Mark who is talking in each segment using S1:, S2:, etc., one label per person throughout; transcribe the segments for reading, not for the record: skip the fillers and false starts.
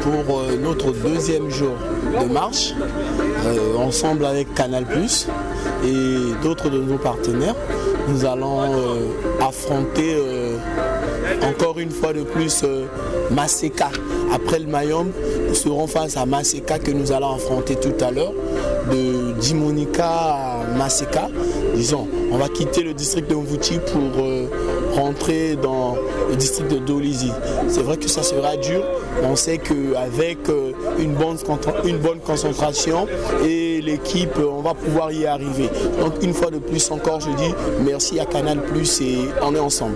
S1: Pour notre deuxième jour de marche, ensemble avec Canal+ et d'autres de nos partenaires, nous allons affronter encore une fois de plus Maseka. Après le Mayombe, nous serons face à Maseka que nous allons affronter tout à l'heure, de Dimonika à Maseka. Disons, on va quitter le district de Mvouti pour rentrer dans le district de Dolisie. C'est vrai que ça sera dur, mais on sait qu'avec une bonne concentration et l'équipe, on va pouvoir y arriver. Donc une fois de plus encore, je dis merci à Canal+ et on est ensemble.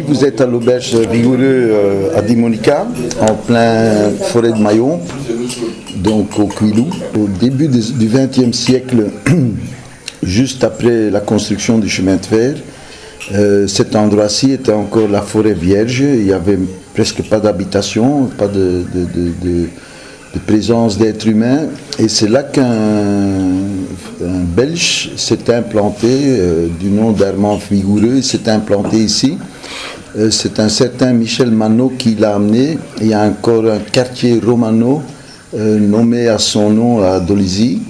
S2: Vous êtes à l'auberge Vigoureux à Dimonika, en plein forêt de Mayombe, donc au Kouilou. Au début du XXe siècle, juste après la construction du chemin de fer, cet endroit-ci était encore la forêt vierge. Il n'y avait presque pas d'habitation, pas de présence d'êtres humains. Et c'est là qu'un Belge s'est implanté, du nom d'Armand Vigoureux, il s'est implanté ici. C'est un certain Michel Manot qui l'a amené. Il y a encore un quartier romano nommé à son nom à Dolisie.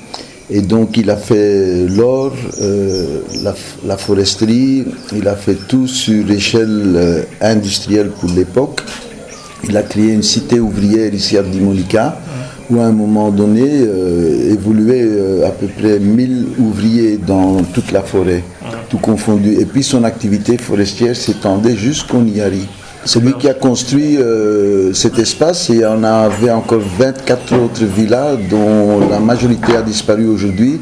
S2: Et donc il a fait l'or, la foresterie, il a fait tout sur échelle industrielle pour l'époque. Il a créé une cité ouvrière ici à Dimonika, où à un moment donné évoluait à peu près 1000 ouvriers dans toute la forêt, tout confondu. Et puis son activité forestière s'étendait jusqu'au Niari. C'est lui qui a construit cet espace et on avait encore 24 autres villas dont la majorité a disparu aujourd'hui.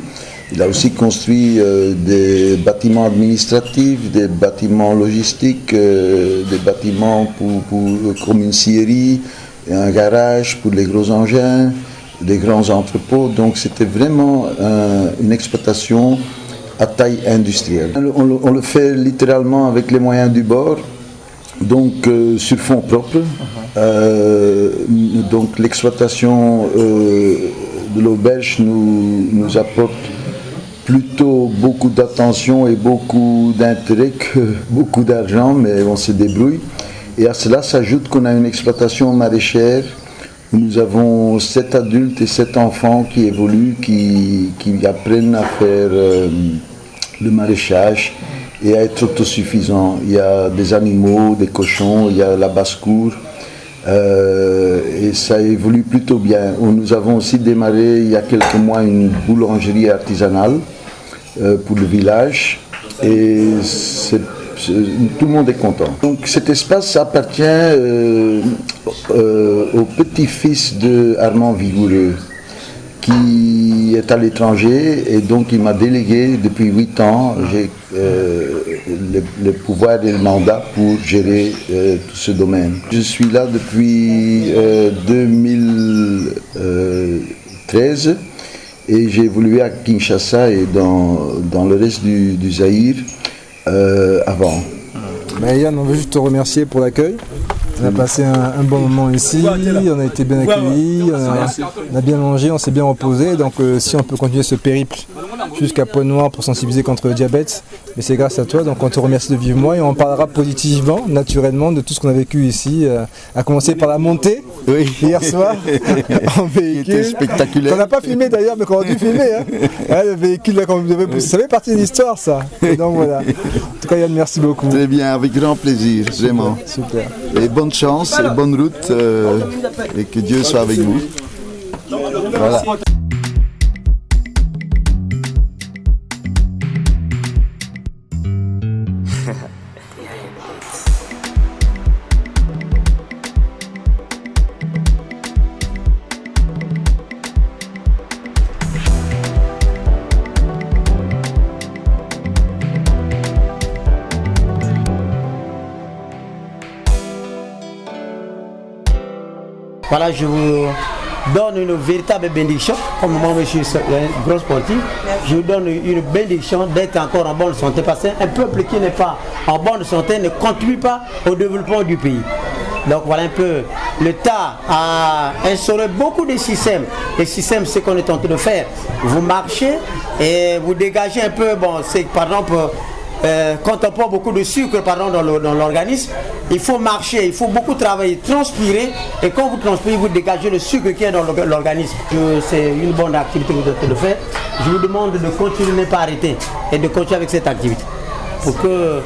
S2: Il a aussi construit des bâtiments administratifs, des bâtiments logistiques, des bâtiments comme une scierie, un garage pour les gros engins, des grands entrepôts. Donc c'était vraiment une exploitation à taille industrielle. On le fait littéralement avec les moyens du bord. Donc sur fonds propres, donc l'exploitation de l'auberge nous apporte plutôt beaucoup d'attention et beaucoup d'intérêt que beaucoup d'argent, mais on se débrouille. Et à cela s'ajoute qu'on a une exploitation maraîchère où nous avons 7 adultes et 7 enfants qui évoluent, qui apprennent à faire le maraîchage et à être autosuffisants. Il y a des animaux, des cochons, il y a la basse-cour, et ça évolue plutôt bien. Nous avons aussi démarré il y a quelques mois une boulangerie artisanale pour le village, et tout le monde est content. Donc cet espace appartient au petit-fils de Armand Vigoureux, qui est à l'étranger, et donc il m'a délégué depuis 8 ans, j'ai le pouvoir et le mandat pour gérer tout ce domaine. Je suis là depuis 2013 et j'ai évolué à Kinshasa et dans le reste du Zaïre avant.
S3: Yann, on veut juste te remercier pour l'accueil. On a passé un bon moment ici, on a été bien accueillis, on a bien mangé, on s'est bien reposé. Donc si on peut continuer ce périple jusqu'à Pointe-Noire pour sensibiliser contre le diabète, mais c'est grâce à toi. Donc on te remercie de vivement et on parlera positivement, naturellement, de tout ce qu'on a vécu ici, à commencer par la montée hier soir en véhicule.
S2: Qui était spectaculaire.
S3: On n'a pas filmé d'ailleurs, mais qu'on a dû filmer. Le véhicule là, qu'on devait pousser, ça fait partie de l'histoire, ça. Et donc voilà. En tout cas, Yann, merci beaucoup.
S2: Très bien, avec grand plaisir, vraiment.
S3: Super.
S2: Et bonne chance et bonne route et que Dieu soit avec vous. Voilà.
S4: Voilà, je vous donne une véritable bénédiction, comme moi je suis un gros sportif, je vous donne une bénédiction d'être encore en bonne santé, parce qu'un peuple qui n'est pas en bonne santé ne contribue pas au développement du pays. Donc voilà un peu, l'État a instauré beaucoup de systèmes. Les systèmes, c'est ce qu'on est en train de faire. Vous marchez et vous dégagez un peu, bon, c'est par exemple, quand on prend beaucoup de sucre dans l'organisme, il faut marcher, il faut beaucoup travailler, transpirer, et quand vous transpirez, vous dégagez le sucre qui est dans l'organisme. C'est une bonne activité que vous êtes de faire. Je vous demande de continuer, ne pas arrêter, et de continuer avec cette activité. Pour que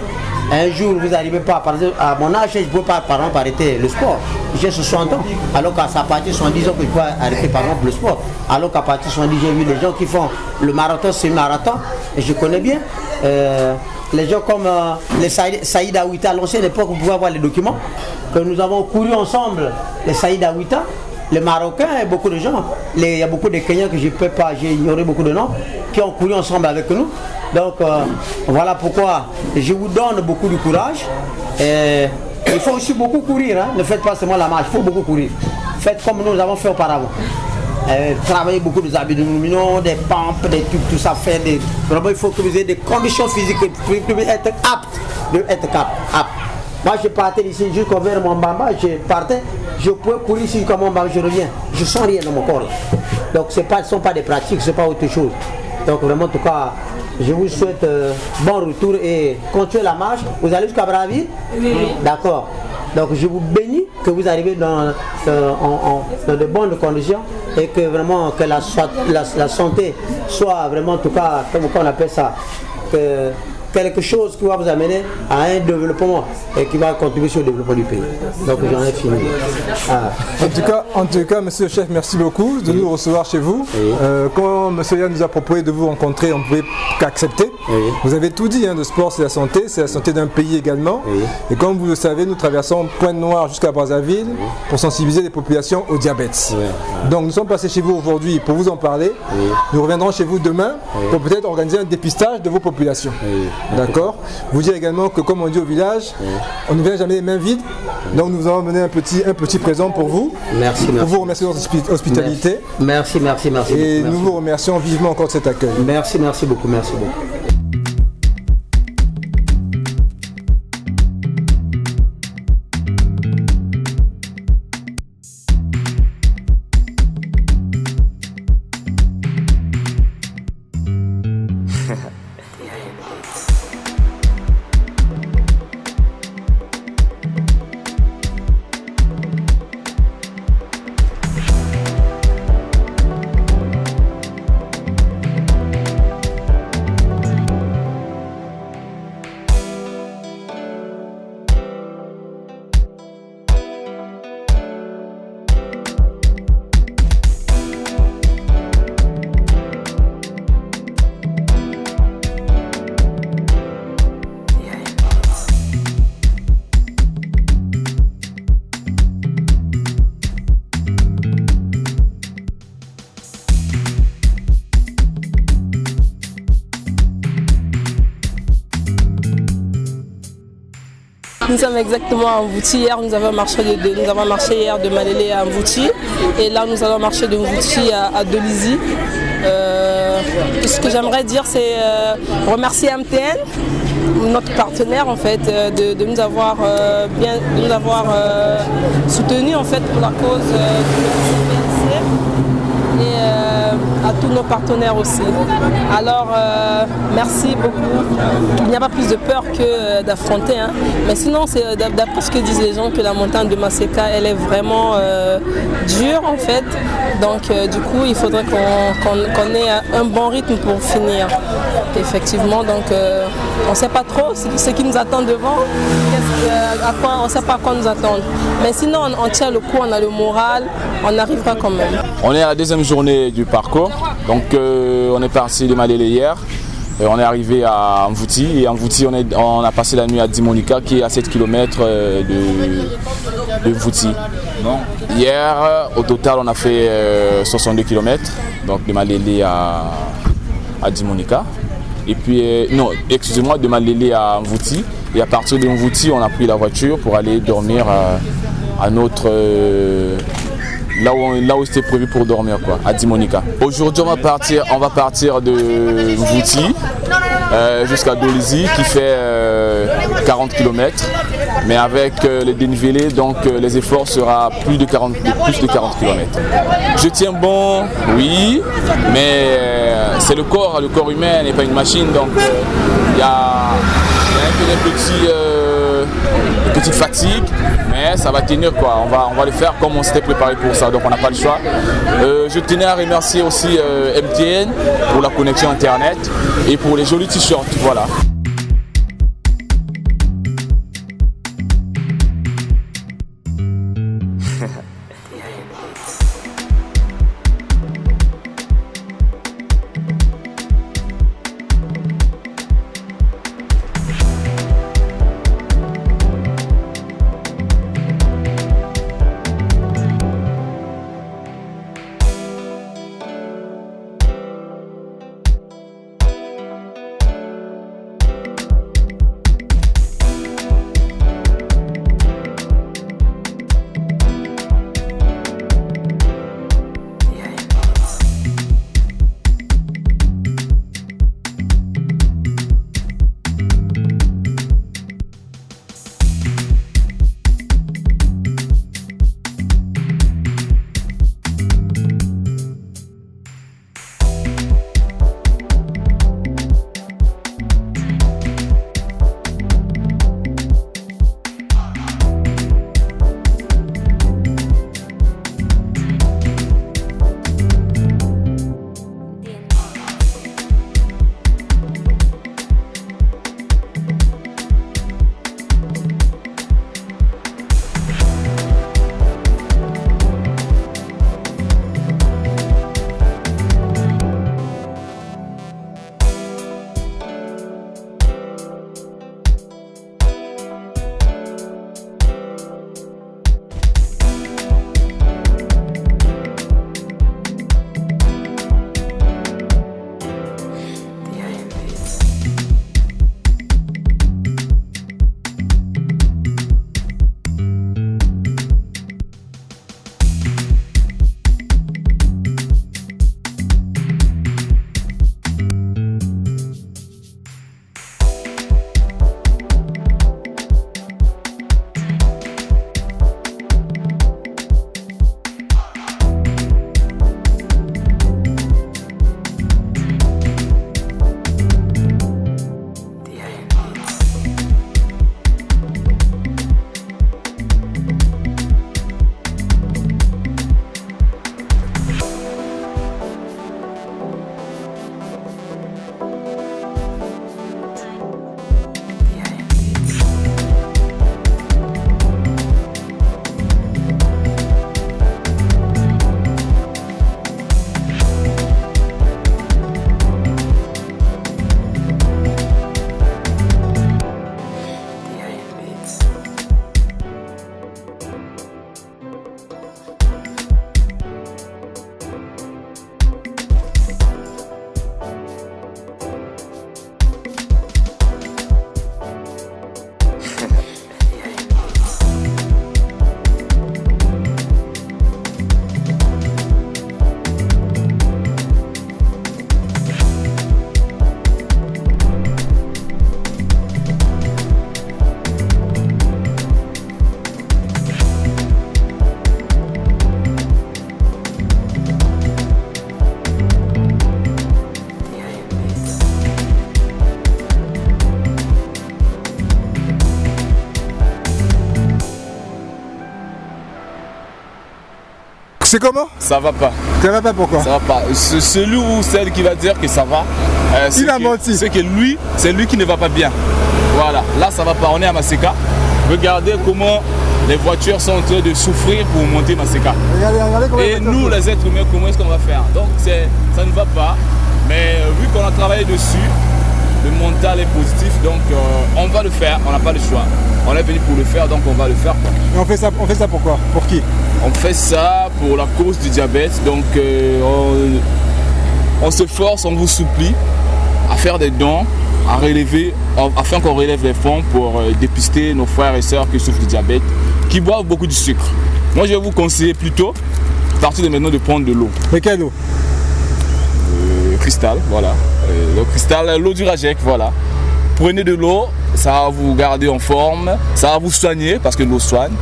S4: un jour vous n'arrivez pas, par exemple, à mon âge, je ne peux pas par exemple arrêter le sport. J'ai 60 ans, alors qu'à partir de 70 ans que je peux arrêter par exemple le sport. Alors qu'à partir de 70 ans, j'ai vu les gens qui font le marathon, c'est le marathon, et je connais bien. Les gens comme les Saïd Aouita, à l'ancienne époque, vous pouvez avoir les documents, que nous avons couru ensemble, les Saïd Aouita, les Marocains et beaucoup de gens. Il y a beaucoup de Kenyans que je ne peux pas, j'ai ignoré beaucoup de noms, qui ont couru ensemble avec nous. Donc voilà pourquoi je vous donne beaucoup de courage. Et il faut aussi beaucoup courir, hein. Ne faites pas seulement la marche, il faut beaucoup courir. Faites comme nous avons fait auparavant. Travailler beaucoup des abdominaux, des pompes, des trucs, tout ça, faire des... Vraiment, il faut que vous ayez des conditions physiques pour être apte. Moi, je partais ici jusqu'au vers mon bamba, je partais, je pouvais courir ici jusqu'à mon bamba, je reviens. Je sens rien dans mon corps. Donc, ce ne sont pas des pratiques, ce n'est pas autre chose. Donc, vraiment, en tout cas, je vous souhaite bon retour et continuez la marche. Vous allez jusqu'à Brazzaville? Oui. D'accord. Donc je vous bénis que vous arrivez dans de bonnes conditions et que vraiment que la santé soit vraiment, en tout cas, comme on appelle ça, que quelque chose qui va vous amener à un développement et qui va contribuer au développement du pays. Donc j'en ai fini.
S3: En tout cas, monsieur le chef, merci beaucoup de nous recevoir chez vous. Oui. Quand monsieur Yann nous a proposé de vous rencontrer, on ne pouvait qu'accepter. Oui. Vous avez tout dit, hein, le sport c'est la santé d'un pays également. Oui. Et comme vous le savez, nous traversons Pointe-Noire jusqu'à Brazzaville pour sensibiliser les populations au diabète. Oui. Donc nous sommes passés chez vous aujourd'hui pour vous en parler. Oui. Nous reviendrons chez vous demain pour peut-être organiser un dépistage de vos populations. Oui. D'accord. Vous dire également que comme on dit au village, on ne vient jamais les mains vides. Donc nous vous avons amené un petit présent pour vous.
S4: Merci.
S3: Pour vous remercier de votre hospitalité.
S4: Merci.
S3: Et nous vous remercions vivement encore de cet accueil.
S4: Merci beaucoup.
S5: Nous sommes exactement à Mvouti. Hier, nous avons marché hier de Malélé à Mvouti. Et là, nous allons marcher de Mvouti à Dolizy. Ce que j'aimerais dire, c'est remercier MTN notre partenaire en fait, de nous avoir soutenus en fait pour la cause du CPIC et à tous nos partenaires aussi. Alors merci beaucoup. Il n'y a pas plus de peur que d'affronter, hein. Mais sinon c'est d'après ce que disent les gens que la montagne de Maseka elle est vraiment dure en fait. Donc du coup il faudrait qu'on ait un bon rythme pour finir. Effectivement, donc on ne sait pas trop ce qui nous attend devant, on ne sait pas à quoi nous attendre. Mais sinon on tient le coup, on a le moral, on arrivera quand même.
S6: On est à la deuxième journée du parcours, donc on est parti de Malélé hier. On est arrivé à Mvouti et à Mvouti on a passé la nuit à Dimonika qui est à 7 km de Mvouti. Hier au total on a fait 62 km, donc de Malélé à Dimonika. Et puis, non, excusez-moi, de Malélé à Mvouti. Et à partir de Mvouti, on a pris la voiture pour aller dormir à notre... là où c'était prévu pour dormir, quoi, à Dimonika. Aujourd'hui, on va partir de Mvouti jusqu'à Dolisie, qui fait 40 km. Mais avec les dénivelés, donc les efforts seront plus de 40 km. Je tiens bon, oui, mais c'est le corps humain n'est pas une machine, donc il y a un peu de petite fatigue, mais ça va tenir quoi. On va le faire comme on s'était préparé pour ça, donc on n'a pas le choix. Je tenais à remercier aussi MTN pour la connexion internet et pour les jolis t-shirts, voilà.
S3: C'est comment?
S6: Ça va pas.
S3: Ça va pas, pourquoi?
S6: Ça va pas. Celui ou celle qui va dire que ça va,
S3: il a menti.
S6: C'est que lui, c'est lui qui ne va pas bien. Voilà, là ça va pas, on est à Maseka. Regardez comment les voitures sont en train de souffrir pour monter Maseka.
S3: Regardez comment
S6: et nous les êtres humains, comment est-ce qu'on va faire? Donc ça ne va pas, mais vu qu'on a travaillé dessus, le mental est positif, donc on va le faire, on n'a pas le choix. On est venu pour le faire, donc on va le faire.
S3: Et on fait ça pourquoi? Pour qui?
S6: On fait ça pour la cause du diabète, donc on se force, on vous supplie à faire des dons, à relever, afin qu'on relève les fonds pour dépister nos frères et sœurs qui souffrent du diabète, qui boivent beaucoup de sucre. Moi je vais vous conseiller plutôt, à partir de maintenant, de prendre de l'eau.
S3: Mais quelle eau?
S6: Cristal, voilà. Le cristal, l'eau du Rajek, voilà. Prenez de l'eau, ça va vous garder en forme, ça va vous soigner parce que l'eau soigne.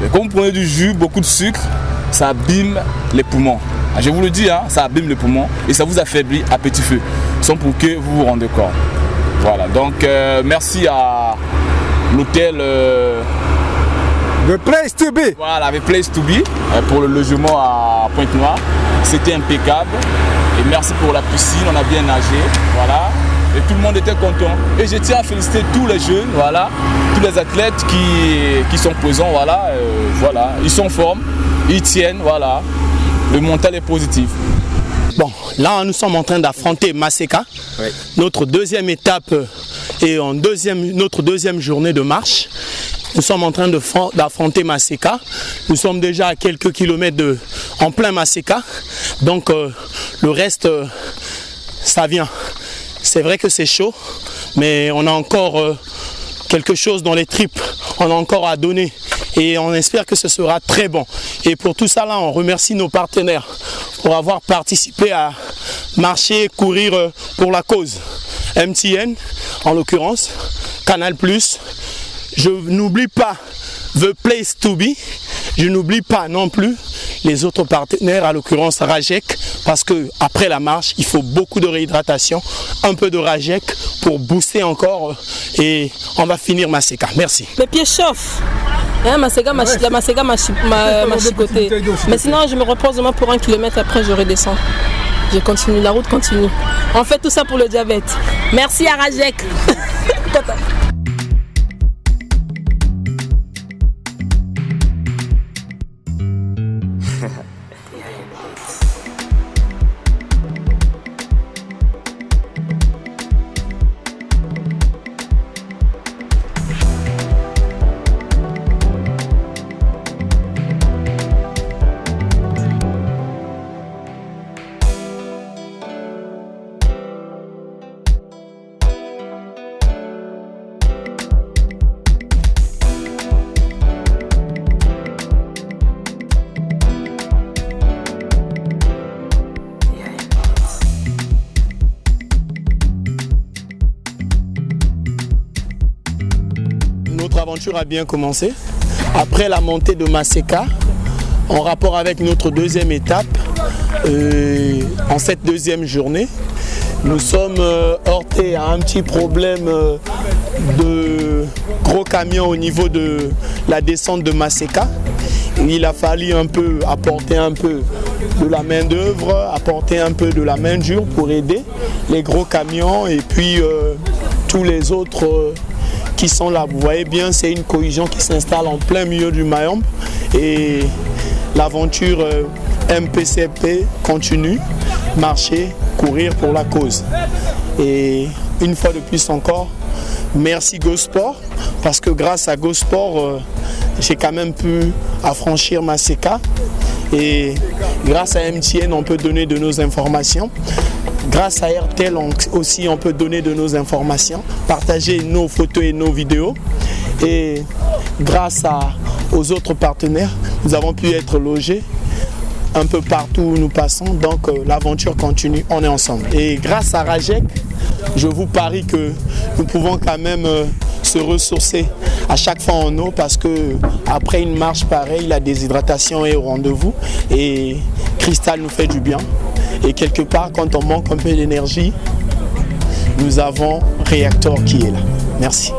S6: Et quand vous prenez du jus, beaucoup de sucre, ça abîme les poumons. Je vous le dis, hein, ça abîme les poumons et ça vous affaiblit à petit feu, sans pour que vous vous rendez compte. Voilà, donc merci à l'hôtel
S3: The Place to Be.
S6: Voilà, The Place to Be pour le logement à Pointe-Noire. C'était impeccable. Et merci pour la piscine, on a bien nagé. Voilà. Et tout le monde était content. Et je tiens à féliciter tous les jeunes, voilà, tous les athlètes qui sont présents, voilà, voilà. Ils sont en forme, ils tiennent, voilà. Le mental est positif.
S1: Bon, là nous sommes en train d'affronter Maseka, oui. Notre deuxième étape et notre deuxième journée de marche. Nous sommes en train d'affronter Maseka. Nous sommes déjà à quelques kilomètres en plein Maseka. Donc le reste, ça vient. C'est vrai que c'est chaud, mais on a encore quelque chose dans les tripes. On a encore à donner. Et on espère que ce sera très bon. Et pour tout ça, là, on remercie nos partenaires pour avoir participé à marcher, courir pour la cause. MTN, en l'occurrence, Canal+. Je n'oublie pas The Place to Be. Je n'oublie pas non plus les autres partenaires, à l'occurrence Rajek, parce que après la marche, il faut beaucoup de réhydratation, un peu de Rajek pour booster encore et on va finir Maseka. Merci.
S5: Les pieds chauffent. Hein, Maseka m'a chicoté. Mais sinon, je me repose demain pour 1 kilomètre, après je redescends. Je continue, la route continue. On fait tout ça pour le diabète. Merci à Rajek.
S1: Notre aventure a bien commencé. Après la montée de Maseka, en rapport avec notre deuxième étape, en cette deuxième journée, nous sommes heurtés à un petit problème de gros camions au niveau de la descente de Maseka. Il a fallu apporter un peu de la main d'œuvre, apporter un peu de la main dure pour aider les gros camions et puis tous les autres qui sont là. Vous voyez bien, c'est une cohésion qui s'installe en plein milieu du Mayombe et l'aventure MPCP continue, marcher, courir pour la cause. Et une fois de plus encore, merci GoSport, parce que grâce à GoSport, j'ai quand même pu affranchir Maseka et grâce à MTN, on peut donner de nos informations. Grâce à RTL aussi, on peut donner de nos informations, partager nos photos et nos vidéos. Et grâce aux autres partenaires, nous avons pu être logés un peu partout où nous passons. Donc l'aventure continue, on est ensemble. Et grâce à Rajek, je vous parie que nous pouvons quand même se ressourcer à chaque fois en eau, parce que après une marche pareille, la déshydratation est au rendez-vous et Cristal nous fait du bien. Et quelque part, quand on manque un peu d'énergie, nous avons Réacteur qui est là. Merci.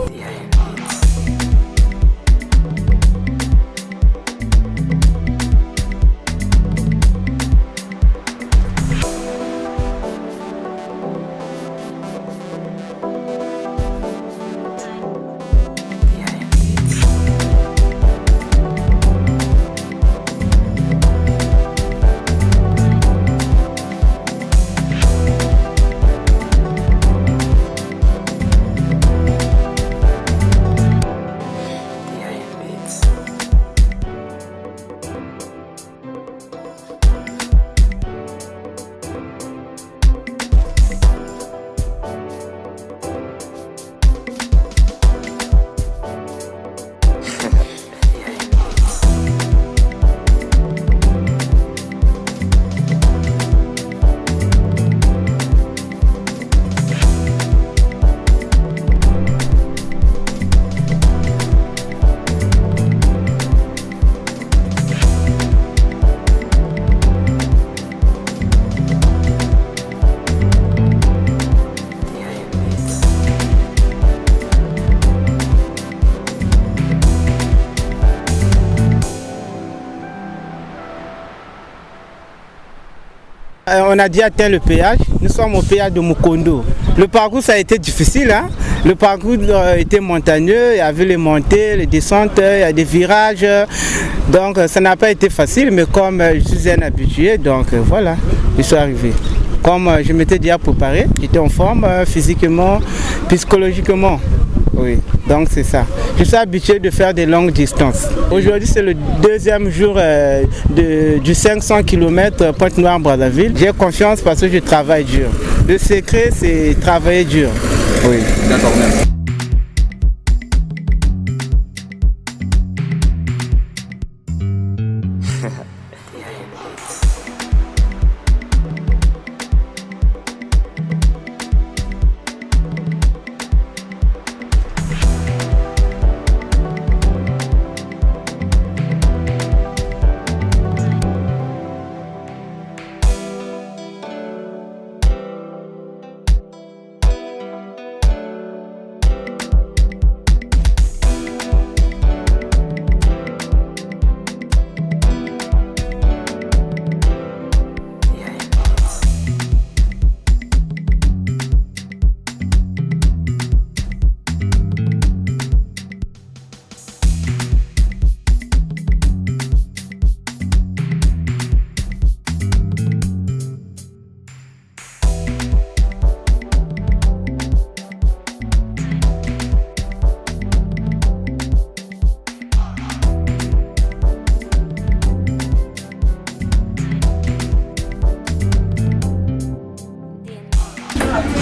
S7: On a déjà atteint le péage. Nous sommes au péage de Mukondo. Le parcours, ça a été difficile. Hein? Le parcours était montagneux. Il y avait les montées, les descentes, il y a des virages. Donc, ça n'a pas été facile. Mais comme je suis un habitué, donc voilà, je suis arrivé. Comme je m'étais déjà préparé, j'étais en forme physiquement, psychologiquement. Oui, donc c'est ça. Je suis habitué de faire des longues distances. Aujourd'hui, c'est le deuxième jour du 500 km Pointe-Noire-Brazzaville. J'ai confiance parce que je travaille dur. Le secret, c'est travailler dur. Oui.
S6: D'accord, merci.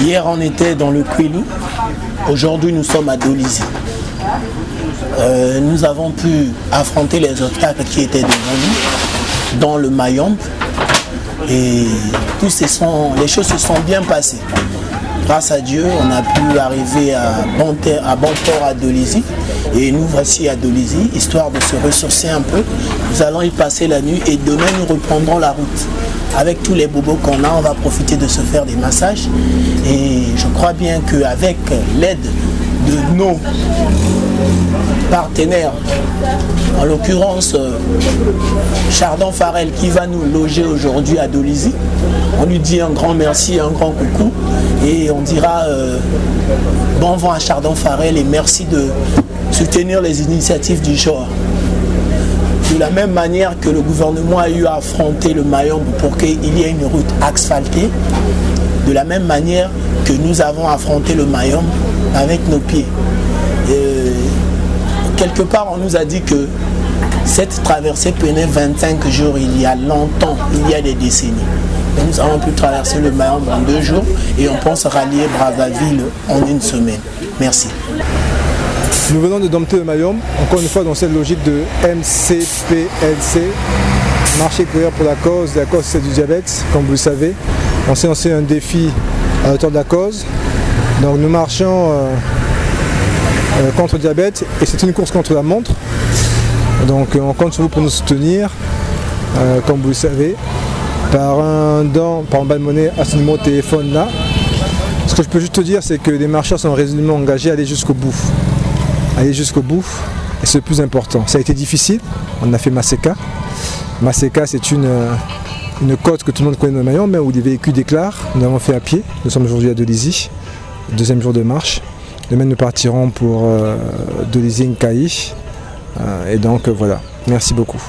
S1: Hier, on était dans le Kwilu. Aujourd'hui, nous sommes à Dolisie. Nous avons pu affronter les obstacles qui étaient devant nous dans le Mayombe. Et les choses se sont bien passées. Grâce à Dieu, on a pu arriver à bon port à Dolisie. Et nous voici à Dolisie, histoire de se ressourcer un peu. Nous allons y passer la nuit et demain, nous reprendrons la route. Avec tous les bobos qu'on a, on va profiter de se faire des massages. Et je crois bien qu'avec l'aide de nos partenaires, en l'occurrence Chardon Farel qui va nous loger aujourd'hui à Dolisie, on lui dit un grand merci, un grand coucou et on dira bon vent à Chardon Farel et merci de soutenir les initiatives du genre. De la même manière que le gouvernement a eu à affronter le Mayombe pour qu'il y ait une route asphaltée, de la même manière que nous avons affronté le Mayombe avec nos pieds. Quelque part, on nous a dit que cette traversée prenait 25 jours il y a longtemps, il y a des décennies. Et nous avons pu traverser le Mayombe en 2 jours et on pense rallier Brazzaville en 1 semaine. Merci.
S3: Nous venons de dompter le Mayombe, encore une fois dans cette logique de MCPLC, marcher courir pour la cause c'est du diabète, comme vous le savez. On s'est lancé un défi à hauteur de la cause. Donc nous marchons contre le diabète et c'est une course contre la montre. Donc on compte sur vous pour nous soutenir, comme vous le savez, par un don, par un bas de monnaie à ce numéro de téléphone là. Ce que je peux juste te dire, c'est que les marcheurs sont résolument engagés à aller jusqu'au bout. Aller jusqu'au bout, et c'est le plus important. Ça a été difficile, on a fait Maseka. Maseka, c'est une côte que tout le monde connaît dans le Mayombe, où les véhicules déclarent. Nous l'avons fait à pied, nous sommes aujourd'hui à Dolisie, 2e jour de marche. Demain, nous partirons pour Dolisie-Nkayi. Et donc, voilà, merci beaucoup.